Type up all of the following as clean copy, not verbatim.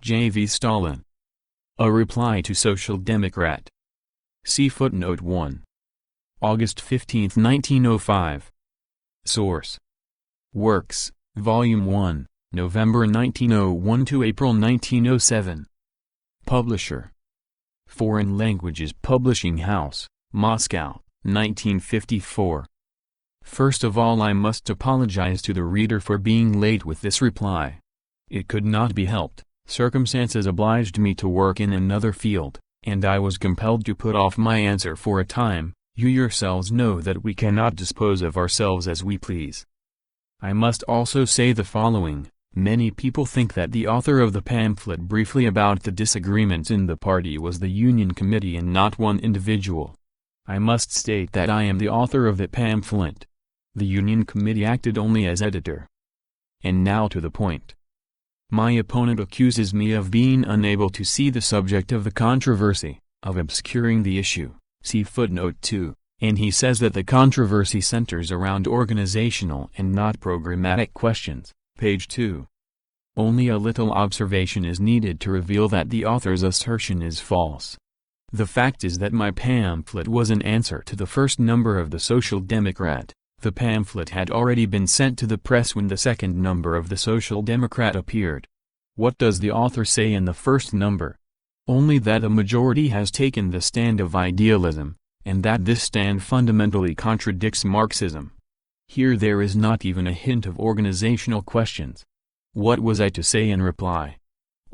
J.V. Stalin. A reply to Social Democrat. See footnote 1. August 15, 1905. Source. Works, Volume 1, November 1901 to April 1907. Publisher. Foreign Languages Publishing House, Moscow, 1954. First of all, I must apologize to the reader for being late with this reply. It could not be helped, circumstances obliged me to work in another field, and I was compelled to put off my answer for a time. You yourselves know that we cannot dispose of ourselves as we please. I must also say the following. Many people think that the author of the pamphlet briefly about the disagreements in the party was the Union Committee and not one individual. I must state that I am the author of the pamphlet. The Union Committee acted only as editor. And now to the point. My opponent accuses me of being unable to see the subject of the controversy, of obscuring the issue, see footnote 2, and he says that the controversy centers around organizational and not programmatic questions. Page 2. Only a little observation is needed to reveal that the author's assertion is false. The fact is that my pamphlet was an answer to the first number of the Social Democrat. The pamphlet had already been sent to the press when the second number of the Social Democrat appeared. What does the author say in the first number? Only that a majority has taken the stand of idealism, and that this stand fundamentally contradicts Marxism. Here there is not even a hint of organizational questions. What was I to say in reply?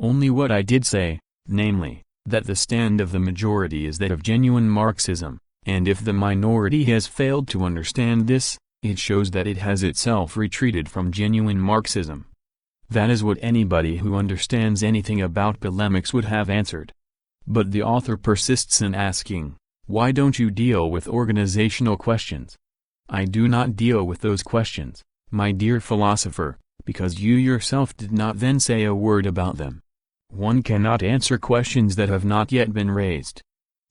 Only what I did say, namely, that the stand of the majority is that of genuine Marxism, and if the minority has failed to understand this, it shows that it has itself retreated from genuine Marxism. That is what anybody who understands anything about polemics would have answered. But the author persists in asking, why don't you deal with organizational questions? I do not deal with those questions, my dear philosopher, because you yourself did not then say a word about them. One cannot answer questions that have not yet been raised.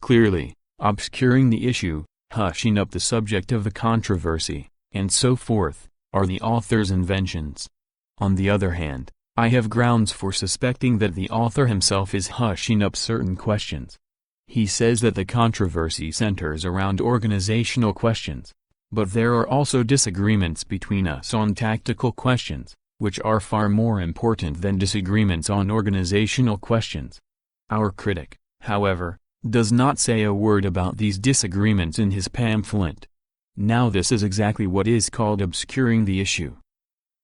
Clearly, obscuring the issue, hushing up the subject of the controversy, and so forth, are the author's inventions. On the other hand, I have grounds for suspecting that the author himself is hushing up certain questions. He says that the controversy centers around organizational questions. But there are also disagreements between us on tactical questions, which are far more important than disagreements on organizational questions. Our critic, however, does not say a word about these disagreements in his pamphlet. Now this is exactly what is called obscuring the issue.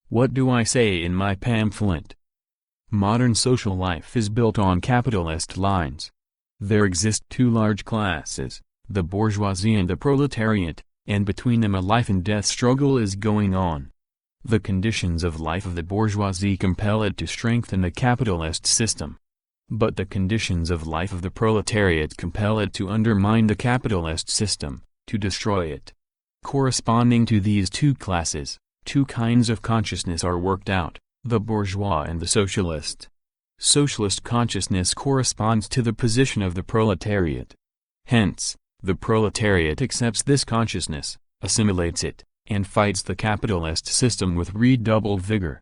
What do I say in my pamphlet? Modern social life is built on capitalist lines. There exist two large classes, the bourgeoisie and the proletariat, and between them a life-and-death struggle is going on. The conditions of life of the bourgeoisie compel it to strengthen the capitalist system. But the conditions of life of the proletariat compel it to undermine the capitalist system, to destroy it. Corresponding to these two classes, two kinds of consciousness are worked out, the bourgeois and the socialist. Socialist consciousness corresponds to the position of the proletariat. Hence, the proletariat accepts this consciousness, assimilates it, and fights the capitalist system with redoubled vigor.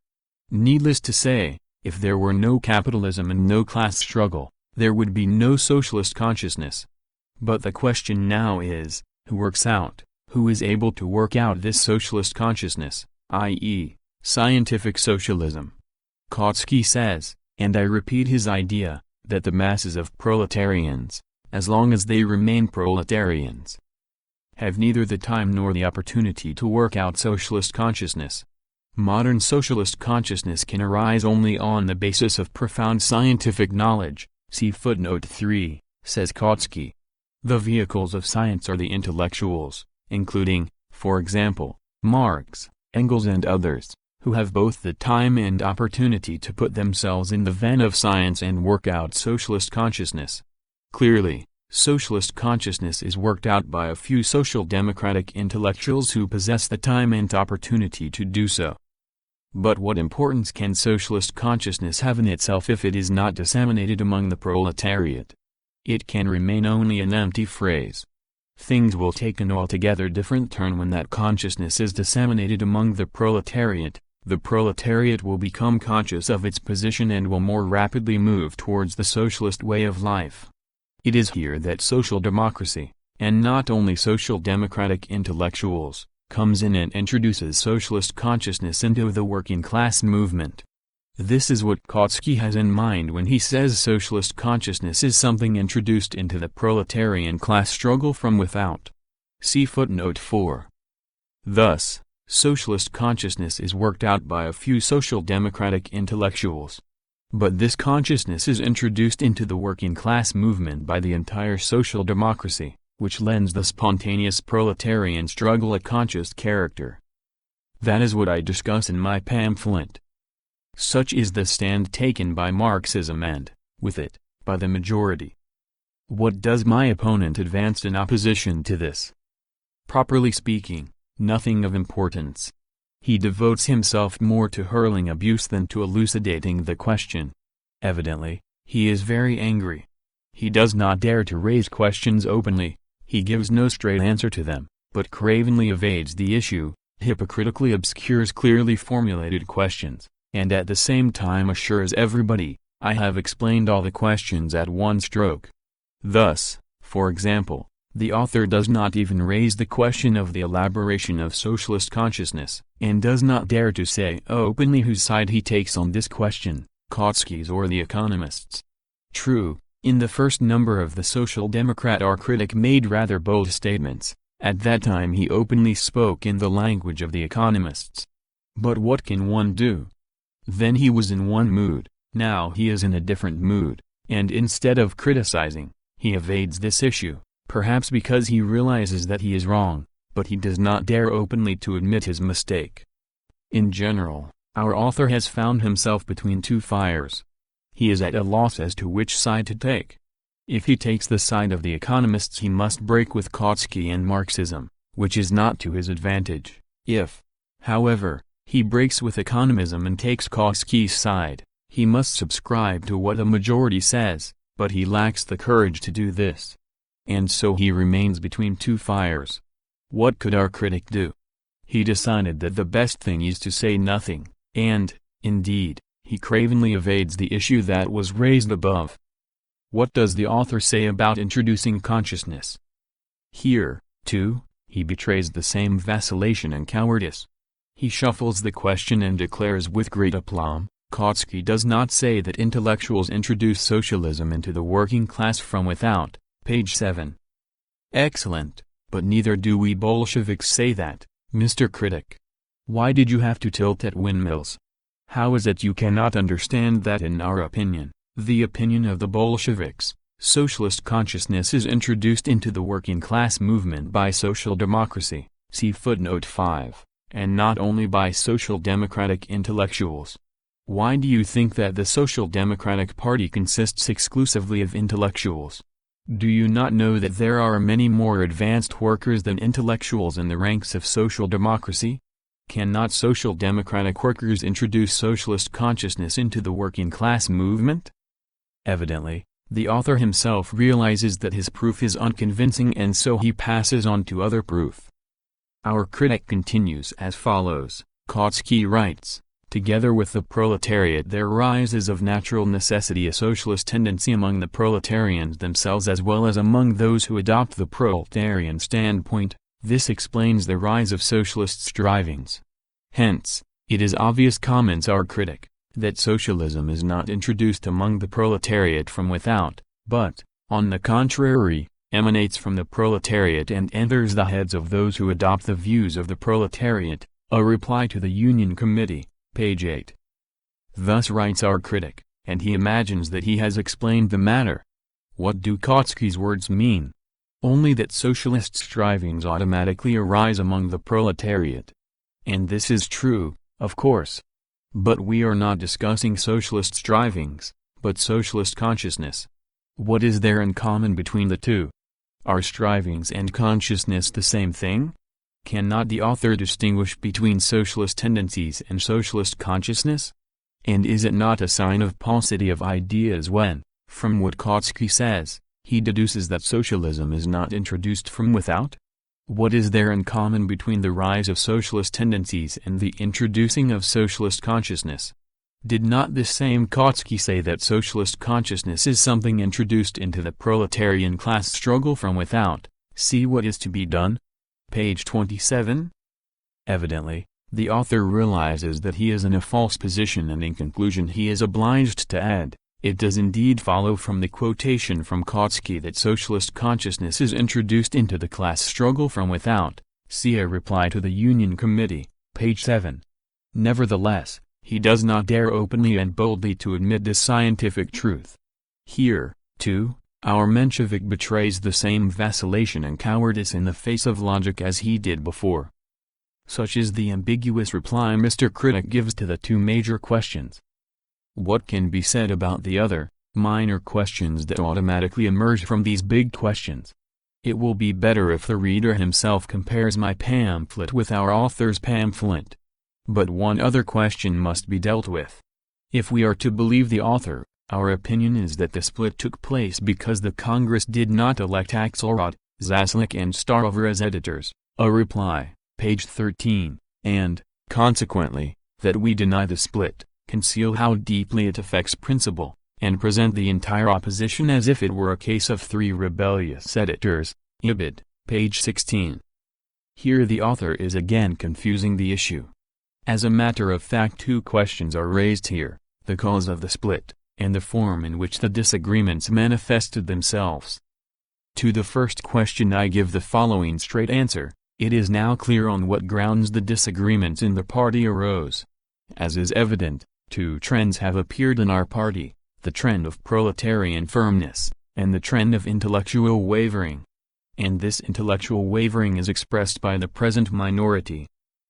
Needless to say, if there were no capitalism and no class struggle, there would be no socialist consciousness. But the question now is, who is able to work out this socialist consciousness, i.e., scientific socialism? Kautsky says, and I repeat his idea, that the masses of proletarians, as long as they remain proletarians, have neither the time nor the opportunity to work out socialist consciousness. Modern socialist consciousness can arise only on the basis of profound scientific knowledge, see footnote 3, says Kautsky. The vehicles of science are the intellectuals, including, for example, Marx, Engels and others, who have both the time and opportunity to put themselves in the van of science and work out socialist consciousness. Clearly, socialist consciousness is worked out by a few social democratic intellectuals who possess the time and opportunity to do so. But what importance can socialist consciousness have in itself if it is not disseminated among the proletariat? It can remain only an empty phrase. Things will take an altogether different turn when that consciousness is disseminated among the proletariat. the proletariat will become conscious of its position and will more rapidly move towards the socialist way of life. It is here that social democracy, and not only social democratic intellectuals, comes in and introduces socialist consciousness into the working class movement. This is what Kautsky has in mind when he says socialist consciousness is something introduced into the proletarian class struggle from without. See footnote 4. Thus, socialist consciousness is worked out by a few social democratic intellectuals. But this consciousness is introduced into the working class movement by the entire social democracy, which lends the spontaneous proletarian struggle a conscious character. That is what I discuss in my pamphlet. Such is the stand taken by Marxism and, with it, by the majority. What does my opponent advance in opposition to this? Properly speaking, nothing of importance. He devotes himself more to hurling abuse than to elucidating the question. Evidently, he is very angry. He does not dare to raise questions openly, he gives no straight answer to them, but cravenly evades the issue, hypocritically obscures clearly formulated questions, and at the same time assures everybody, I have explained all the questions at one stroke. Thus, for example, the author does not even raise the question of the elaboration of socialist consciousness, and does not dare to say openly whose side he takes on this question, Kautsky's or the economists'. True, in the first number of the Social Democrat our critic made rather bold statements. At that time he openly spoke in the language of the economists. But what can one do? Then he was in one mood, now he is in a different mood, and instead of criticizing, he evades this issue. Perhaps because he realizes that he is wrong, but he does not dare openly to admit his mistake. In general, our author has found himself between two fires. He is at a loss as to which side to take. If he takes the side of the economists he must break with Kautsky and Marxism, which is not to his advantage. If, however, he breaks with economism and takes Kautsky's side, he must subscribe to what a majority says, but he lacks the courage to do this. And so he remains between two fires. What could our critic do? He decided that the best thing is to say nothing, and, indeed, he cravenly evades the issue that was raised above. What does the author say about introducing consciousness? Here, too, he betrays the same vacillation and cowardice. He shuffles the question and declares with great aplomb, Kautsky does not say that intellectuals introduce socialism into the working class from without. Page 7. Excellent, but neither do we Bolsheviks say that, Mr. Critic. Why did you have to tilt at windmills? How is it you cannot understand that in our opinion, the opinion of the Bolsheviks, socialist consciousness is introduced into the working class movement by social democracy, see footnote 5, and not only by social democratic intellectuals? Why do you think that the Social Democratic Party consists exclusively of intellectuals? Do you not know that there are many more advanced workers than intellectuals in the ranks of social democracy? Cannot social democratic workers introduce socialist consciousness into the working class movement? Evidently, the author himself realizes that his proof is unconvincing and so he passes on to other proof. Our critic continues as follows, Kautsky writes, together with the proletariat there rises of natural necessity a socialist tendency among the proletarians themselves as well as among those who adopt the proletarian standpoint. This explains the rise of socialist strivings. Hence, it is obvious, comments our critic, that socialism is not introduced among the proletariat from without, but, on the contrary, emanates from the proletariat and enters the heads of those who adopt the views of the proletariat. A reply to the Union Committee. Page 8. Thus writes our critic, and he imagines that he has explained the matter. What do Kautsky's words mean? Only that socialist strivings automatically arise among the proletariat. And this is true, of course. But we are not discussing socialist strivings, but socialist consciousness. What is there in common between the two? Are strivings and consciousness the same thing? Cannot the author distinguish between socialist tendencies and socialist consciousness? And is it not a sign of paucity of ideas when, from what Kautsky says, he deduces that socialism is not introduced from without? What is there in common between the rise of socialist tendencies and the introducing of socialist consciousness? Did not this same Kautsky say that socialist consciousness is something introduced into the proletarian class struggle from without? See what is to be done? Page 27. Evidently, the author realizes that he is in a false position, and in conclusion he is obliged to add, it does indeed follow from the quotation from Kautsky that socialist consciousness is introduced into the class struggle from without. See a reply to the Union Committee, page 7. Nevertheless, he does not dare openly and boldly to admit this scientific truth. Here, too, our Menshevik betrays the same vacillation and cowardice in the face of logic as he did before. Such is the ambiguous reply Mr. Critic gives to the two major questions. What can be said about the other, minor questions that automatically emerge from these big questions? It will be better if the reader himself compares my pamphlet with our author's pamphlet. But one other question must be dealt with. If we are to believe the author, our opinion is that the split took place because the Congress did not elect Axelrod, Zaslik and Starover as editors, a reply, page 13, and, consequently, that we deny the split, conceal how deeply it affects principle, and present the entire opposition as if it were a case of three rebellious editors, Ibid, page 16. Here the author is again confusing the issue. As a matter of fact, two questions are raised here, the cause of the split, and the form in which the disagreements manifested themselves. To the first question I give the following straight answer: it is now clear on what grounds the disagreements in the party arose. As is evident, two trends have appeared in our party, the trend of proletarian firmness, and the trend of intellectual wavering. And this intellectual wavering is expressed by the present minority.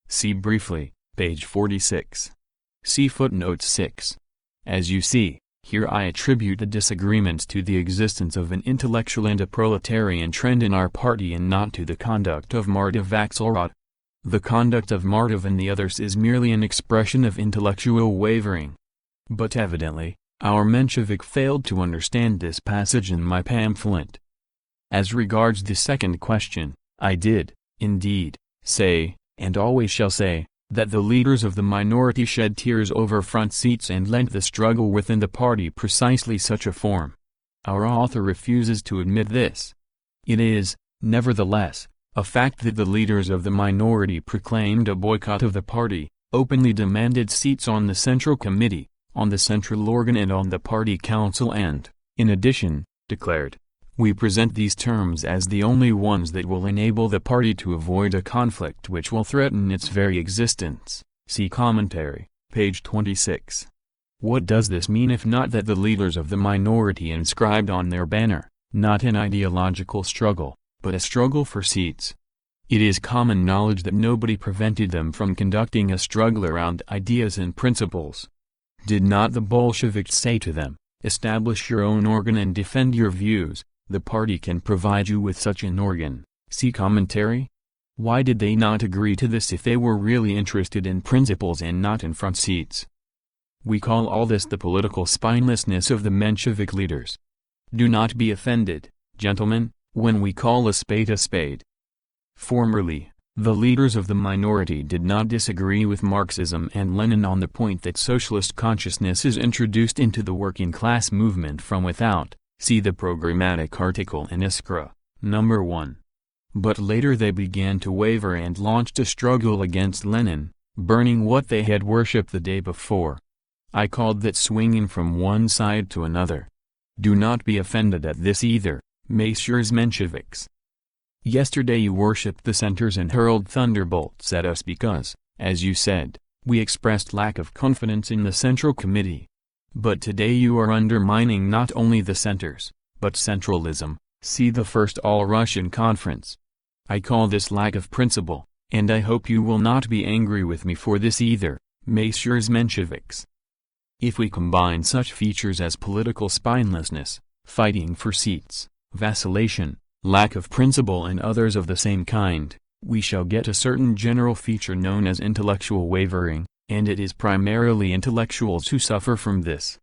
See briefly, page 46. See footnote 6. As you see, here I attribute the disagreements to the existence of an intellectual and a proletarian trend in our party, and not to the conduct of Martov Axelrod. The conduct of Martov and the others is merely an expression of intellectual wavering. But evidently, our Menshevik failed to understand this passage in my pamphlet. As regards the second question, I did, indeed, say, and always shall say, that the leaders of the minority shed tears over front seats and lent the struggle within the party precisely such a form. Our author refuses to admit this. It is, nevertheless, a fact that the leaders of the minority proclaimed a boycott of the party, openly demanded seats on the Central Committee, on the Central Organ and on the Party Council, and, in addition, declared, "We present these terms as the only ones that will enable the party to avoid a conflict which will threaten its very existence." See commentary, page 26. What does this mean if not that the leaders of the minority inscribed on their banner, not an ideological struggle, but a struggle for seats? It is common knowledge that nobody prevented them from conducting a struggle around ideas and principles. Did not the Bolsheviks say to them, "Establish your own organ and defend your views, the party can provide you with such an organ"? See commentary. Why did they not agree to this if they were really interested in principles and not in front seats? We call all this the political spinelessness of the Menshevik leaders. Do not be offended, gentlemen, when we call a spade a spade. Formerly, the leaders of the minority did not disagree with Marxism and Lenin on the point that socialist consciousness is introduced into the working class movement from without. See the programmatic article in Iskra, number 1. But later they began to waver and launched a struggle against Lenin, burning what they had worshipped the day before. I called that swinging from one side to another. Do not be offended at this either, Messieurs Mensheviks. Yesterday you worshipped the centers and hurled thunderbolts at us because, as you said, we expressed lack of confidence in the Central Committee. But today you are undermining not only the centers, but centralism. See the first All-Russian Conference. I call this lack of principle, and I hope you will not be angry with me for this either, Messieurs Mensheviks. If we combine such features as political spinelessness, fighting for seats, vacillation, lack of principle and others of the same kind, we shall get a certain general feature known as intellectual wavering, and it is primarily intellectuals who suffer from this.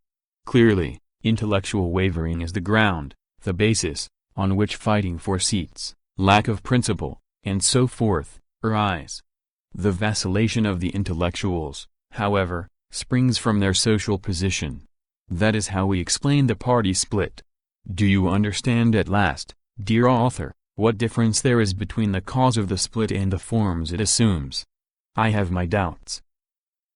Clearly, intellectual wavering is the ground, the basis, on which fighting for seats, lack of principle, and so forth, arise. The vacillation of the intellectuals, however, springs from their social position. That is how we explain the party split. Do you understand at last, dear author, what difference there is between the cause of the split and the forms it assumes? I have my doubts.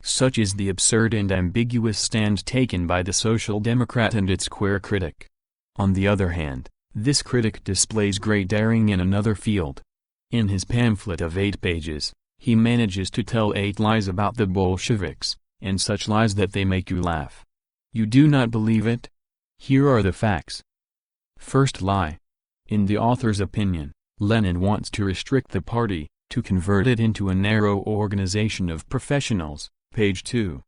Such is the absurd and ambiguous stand taken by the Social Democrat and its queer critic. On the other hand, this critic displays great daring in another field. In his pamphlet of 8 pages, he manages to tell 8 lies about the Bolsheviks, and such lies that they make you laugh. You do not believe it? Here are the facts. First lie. In the author's opinion, Lenin wants to restrict the party, to convert it into a narrow organization of professionals, page 2.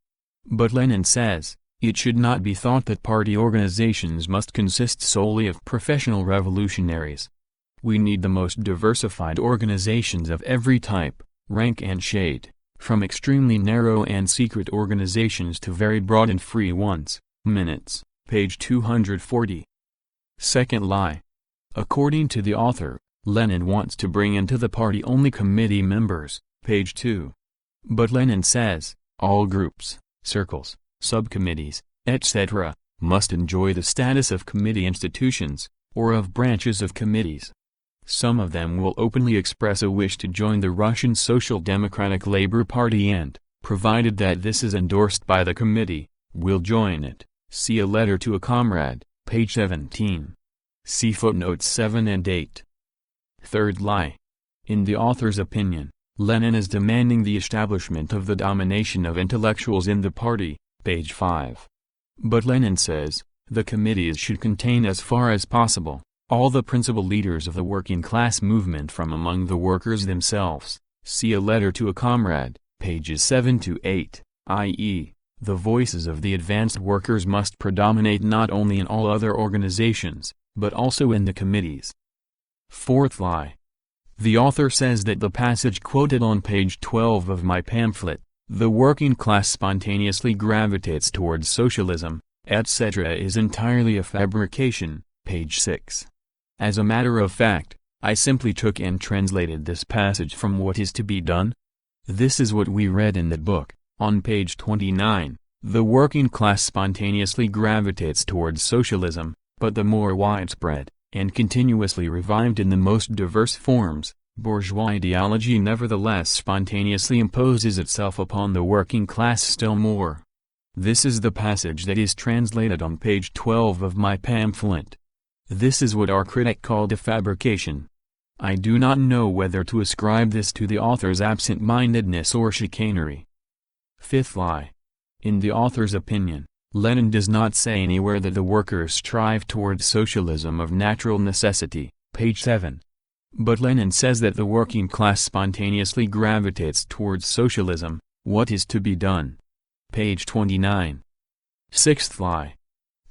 But Lenin says, it should not be thought that party organizations must consist solely of professional revolutionaries. We need the most diversified organizations of every type, rank and shade, from extremely narrow and secret organizations to very broad and free ones. Minutes, page 240. Second lie. According to the author, Lenin wants to bring into the party only committee members, page 2. But Lenin says, all groups, circles, subcommittees, etc., must enjoy the status of committee institutions, or of branches of committees. Some of them will openly express a wish to join the Russian Social Democratic Labor Party and, provided that this is endorsed by the committee, will join it. See a letter to a comrade, page 17. See footnotes 7 and 8. Third lie. In the author's opinion, Lenin is demanding the establishment of the domination of intellectuals in the party, page 5. But Lenin says, the committees should contain as far as possible all the principal leaders of the working class movement from among the workers themselves. See a letter to a comrade, pages 7 to 8, i.e., the voices of the advanced workers must predominate not only in all other organizations, but also in the committees. Fourth lie. The author says that the passage quoted on page 12 of my pamphlet, the working class spontaneously gravitates towards socialism, etc., is entirely a fabrication, page 6. As a matter of fact, I simply took and translated this passage from What Is to Be Done? This is what we read in that book, on page 29. The working class spontaneously gravitates towards socialism, but the more widespread, and continuously revived in the most diverse forms, bourgeois ideology nevertheless spontaneously imposes itself upon the working class still more. This is the passage that is translated on page 12 of my pamphlet. This is what our critic called a fabrication. I do not know whether to ascribe this to the author's absent-mindedness or chicanery. Fifth lie. In the author's opinion, Lenin does not say anywhere that the workers strive towards socialism of natural necessity, page 7. But Lenin says that the working class spontaneously gravitates towards socialism. What is to be done? Page 29. Sixth lie.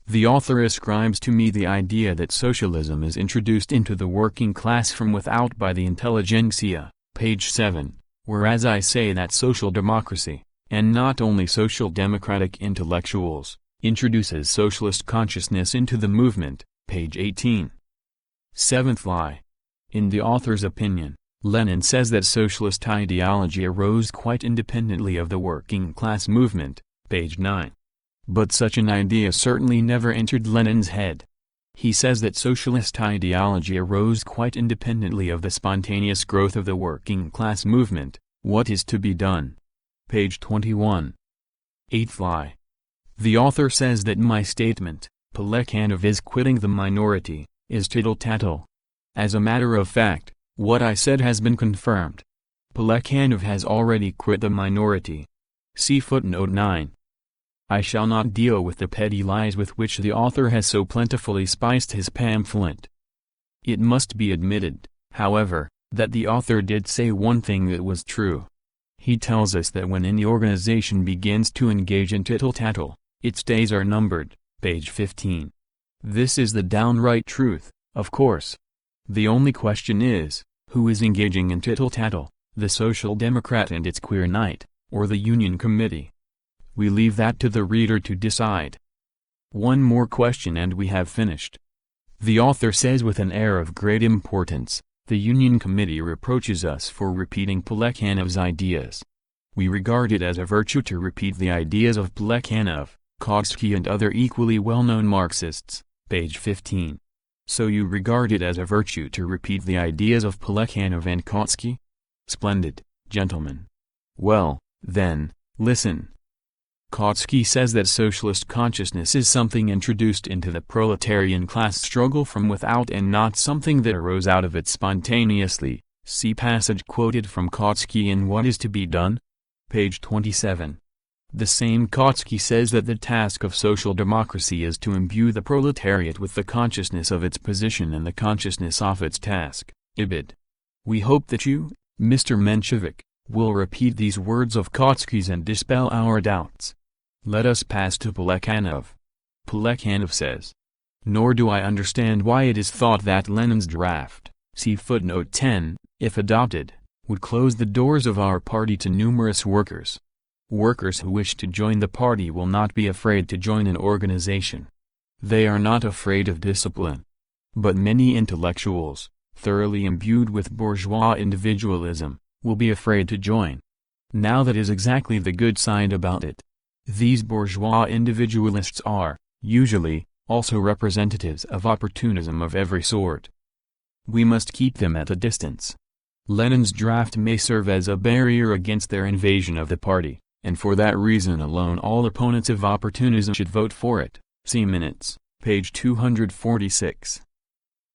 The author ascribes to me the idea that socialism is introduced into the working class from without by the intelligentsia, page 7, whereas I say that social democracy, and not only social democratic intellectuals, introduces socialist consciousness into the movement, page 18. Seventh lie. In the author's opinion, Lenin says that socialist ideology arose quite independently of the working class movement, page 9. But such an idea certainly never entered Lenin's head. He says that socialist ideology arose quite independently of the spontaneous growth of the working class movement. What is to be done? Page 21. Eighth lie. The author says that my statement, Plekhanov is quitting the minority, is tittle-tattle. As a matter of fact, what I said has been confirmed. Plekhanov has already quit the minority. See footnote 9. I shall not deal with the petty lies with which the author has so plentifully spiced his pamphlet. It must be admitted, however, that the author did say one thing that was true. He tells us that when any organization begins to engage in tittle-tattle, its days are numbered, page 15. This is the downright truth, of course. The only question is, who is engaging in tittle-tattle, the Social Democrat and its queer knight, or the Union Committee? We leave that to the reader to decide. One more question and we have finished. The author says with an air of great importance, The Union Committee reproaches us for repeating Plekhanov's ideas. We regard it as a virtue to repeat the ideas of Plekhanov, Kautsky and other equally well-known Marxists, page 15. So you regard it as a virtue to repeat the ideas of Plekhanov and Kautsky? Splendid, gentlemen. Well, then, listen. Kautsky says that socialist consciousness is something introduced into the proletarian class struggle from without and not something that arose out of it spontaneously. See passage quoted from Kautsky in What is to be Done? Page 27. The same Kautsky says that the task of social democracy is to imbue the proletariat with the consciousness of its position and the consciousness of its task. Ibid. We hope that you, Mr. Menshevik, will repeat these words of Kautsky's and dispel our doubts. Let us pass to Plekhanov. Plekhanov says, nor do I understand why it is thought that Lenin's draft, see footnote 10, if adopted, would close the doors of our party to numerous workers. Workers who wish to join the party will not be afraid to join an organization. They are not afraid of discipline. But many intellectuals, thoroughly imbued with bourgeois individualism, will be afraid to join. Now that is exactly the good side about it. These bourgeois individualists are, usually, also representatives of opportunism of every sort. We must keep them at a distance. Lenin's draft may serve as a barrier against their invasion of the party, and for that reason alone all opponents of opportunism should vote for it. See minutes, page 246.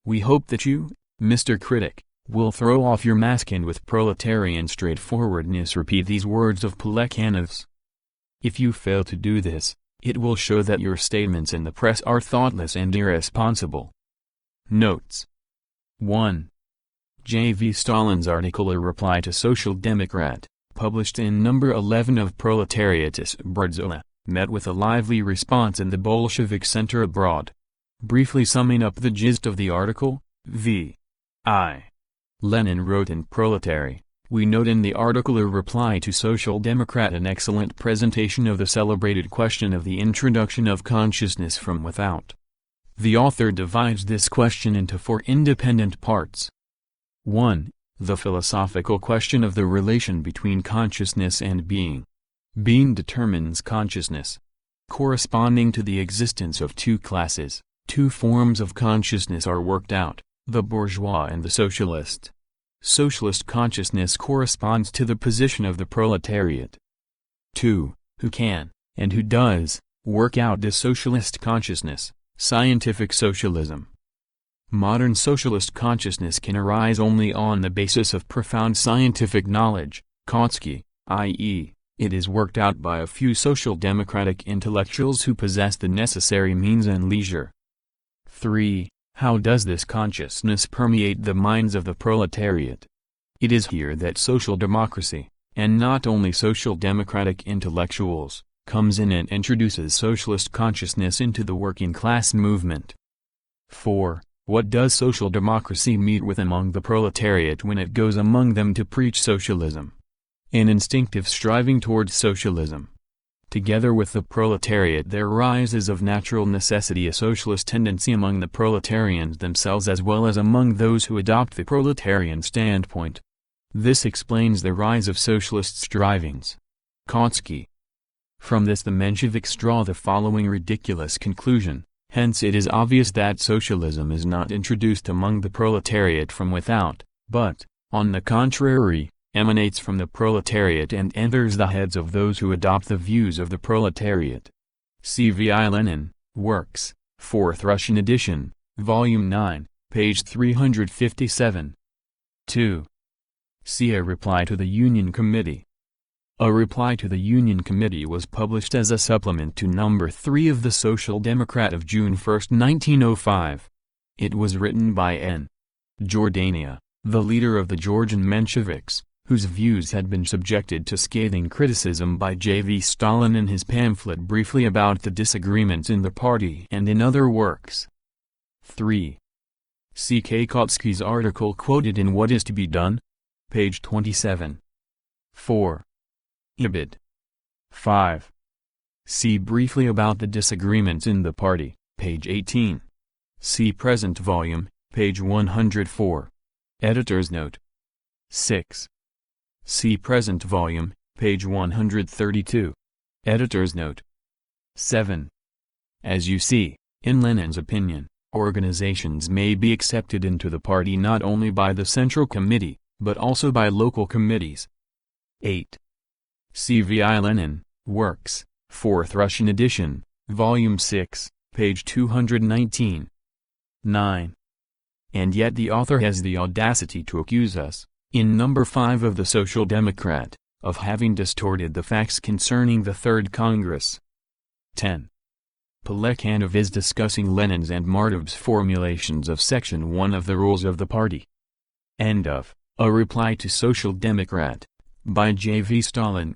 We hope that you, Mr. Critic, will throw off your mask and with proletarian straightforwardness repeat these words of Plekhanov's. If you fail to do this, it will show that your statements in the press are thoughtless and irresponsible. Notes. 1. J. V. Stalin's article A Reply to Social Democrat, published in number 11 of Proletariatis Brdzilla, met with a lively response in the Bolshevik Center abroad. Briefly summing up the gist of the article, V. I. Lenin wrote in Proletary. We note in the article A Reply to Social Democrat an excellent presentation of the celebrated question of the introduction of consciousness from without. The author divides this question into 4 independent parts. 1. The philosophical question of the relation between consciousness and being. Being determines consciousness. Corresponding to the existence of 2 classes, 2 forms of consciousness are worked out, the bourgeois and the socialist. Socialist consciousness corresponds to the position of the proletariat. 2. Who can, and who does, work out this socialist consciousness? Scientific socialism. Modern socialist consciousness can arise only on the basis of profound scientific knowledge, Kautsky, i.e., it is worked out by a few social democratic intellectuals who possess the necessary means and leisure. 3. How does this consciousness permeate the minds of the proletariat? It is here that social democracy, and not only social democratic intellectuals, comes in and introduces socialist consciousness into the working class movement. 4. What does social democracy meet with among the proletariat when it goes among them to preach socialism? An instinctive striving towards socialism. Together with the proletariat there rises of natural necessity a socialist tendency among the proletarians themselves as well as among those who adopt the proletarian standpoint. This explains the rise of socialist strivings. Kautsky. From this the Mensheviks draw the following ridiculous conclusion, hence it is obvious that socialism is not introduced among the proletariat from without, but, on the contrary, emanates from the proletariat and enters the heads of those who adopt the views of the proletariat. C. V. I. Lenin, Works, 4th Russian edition, Volume 9, page 357. 2. See a Reply to the Union Committee. A Reply to the Union Committee was published as a supplement to number 3 of the Social Democrat of June 1, 1905. It was written by N. Jordania, the leader of the Georgian Mensheviks, whose views had been subjected to scathing criticism by J. V. Stalin in his pamphlet briefly about the disagreements in the party and in other works. 3. C. K. Kautsky's article quoted in What is to be Done? Page 27. 4. Ibid. 5. See briefly about the disagreements in the party, page 18. See present volume, page 104. Editor's note. 6. See present volume, page 132. Editor's note. 7. As you see, in Lenin's opinion, organizations may be accepted into the party not only by the Central Committee, but also by local committees. 8. C.V.I. Lenin, Works, 4th Russian edition, volume 6, page 219. 9. And yet the author has the audacity to accuse us, in number 5 of the Social Democrat, of having distorted the facts concerning the Third Congress. 10. Plekhanov is discussing Lenin's and Martov's formulations of Section 1 of the Rules of the Party. End of A Reply to Social Democrat, by J. V. Stalin.